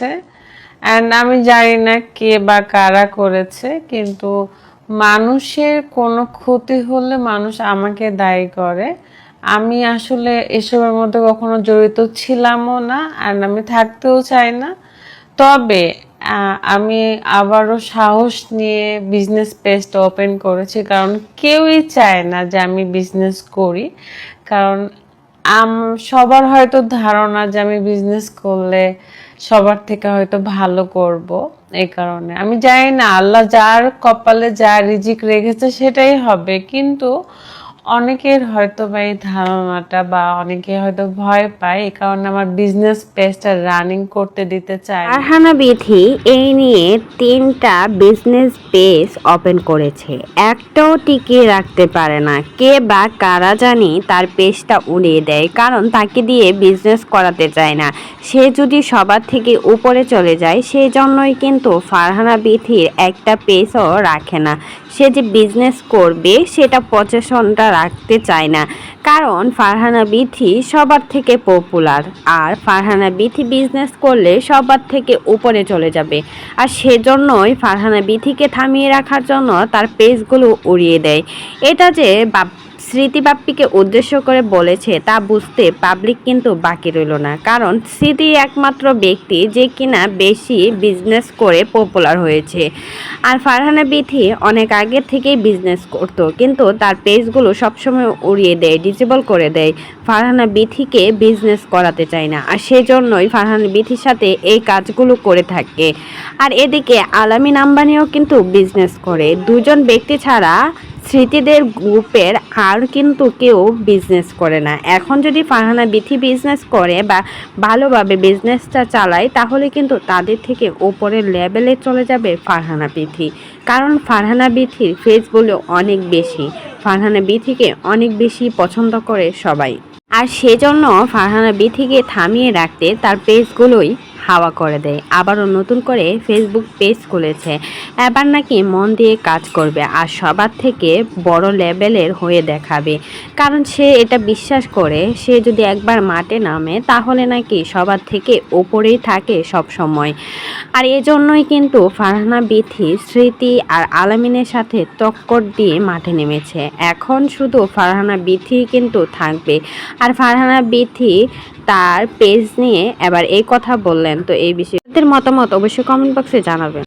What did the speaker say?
করেছে, অ্যান্ড আমি জানি না কে বা কারা করেছে, কিন্তু মানুষের কোনো ক্ষতি হলে মানুষ আমাকে দায়ী করে। আমি আসলে এসবের মধ্যে কখনো জড়িত ছিলামও না, আর আমি থাকতেও চাই না। তবে আমি আবারও সাহস নিয়ে বিজনেস পেজটা ওপেন করেছি, কারণ কেউই চায় না যে আমি বিজনেস করি। কারণ সবার হয়তো ধারণা যে আমি বিজনেস করলে সবার থেকে হয়তো ভালো করব। এই কারণে আমি জানি না, আল্লাহ যার কপালে যা রিজিক রেখেছে সেটাই হবে, কিন্তু অনেকের হয়তো বা এই ধারণাটা বা অনেকে হয়তো ভয় পায়, এই কারণে আমার বিজনেস পেজটা রানিং করতে দিতে চায় না। ফারহানা বিথি এই নিয়ে 3টা বিজনেস পেজ ওপেন করেছে, একটাও টিকিয়ে রাখতে পারে না। কে বা কারা জানি তার পেজটা উড়িয়ে দেয়, কারণ তাকে দিয়ে বিজনেস করাতে চায় না। সে যদি সবার থেকে উপরে চলে যায়, সেই জন্যই কিন্তু ফারহানা বিথির একটা পেজও রাখে না। সে যে বিজনেস করবে সেটা পজিশনটা রাখতে চায় না, কারণ ফারহানা বিথি সবার থেকে পপুলার, আর ফারহানা বিথি বিজনেস করলে সবার থেকে উপরে চলে যাবে। আর সেজন্যই ফারহানা বিথিকে থামিয়ে রাখার জন্য তার পেজগুলো উড়িয়ে দেয়। এটা যে স্মৃতি বাপ্পিকে উদ্দেশ্য করে বলেছে তা বুঝতে পাবলিক কিন্তু বাকি রইল না, কারণ স্মৃতি একমাত্র ব্যক্তি যে কিনা বেশি বিজনেস করে পপুলার হয়েছে। আর ফারহানা বিথি অনেক আগে থেকেই বিজনেস করতো, কিন্তু তার পেজগুলো সবসময় উড়িয়ে দেয়, ডিসেবল করে দেয়। ফারহানা বিথিকে বিজনেস করাতে চায় না, আর সেজন্যই ফারহানা বিথির সাথে এই কাজগুলো করে থাকে। আর এদিকে আলামিন আম্বানিও কিন্তু বিজনেস করে। দুজন ব্যক্তি ছাড়া স্মৃতিদের গ্রুপের আর কিন্তু কেউ বিজনেস করে না। এখন যদি ফারহানা বিথি বিজনেস করে বা ভালোভাবে বিজনেসটা চালায়, তাহলে কিন্তু তাদের থেকে ওপরের লেভেলে চলে যাবে ফারহানা বিথি, কারণ ফারহানা বিথির ফেসগুলো অনেক বেশি, ফারহানা বিথিকে অনেক বেশি পছন্দ করে সবাই। আর সেজন্য ফারহানা বিথিকে থামিয়ে রাখতে তার পেজগুলোই হাওয়া করে দেয়। আবারও নতুন করে ফেসবুক পেজ খুলেছে, এবার নাকি মন দিয়ে কাজ করবে আর সবার থেকে বড় লেভেলের হয়ে দেখাবে, কারণ সে এটা বিশ্বাস করে সে যদি একবার মাঠে নামে তাহলে নাকি সবার থেকে ওপরেই থাকে সব সময়। আর এজন্যই কিন্তু ফারহানা বিথি স্মৃতি আর আলামিনের সাথে টক্কর দিয়ে মাঠে নেমেছে। এখন শুধু ফারহানা বিথি কিন্তু থাকবে। আর ফারহানা বিথি তার পেজ নিয়ে এবার এই কথা বললেন। তো এই বিষয়ে মতামত অবশ্যই কমেন্ট বক্সে জানাবেন।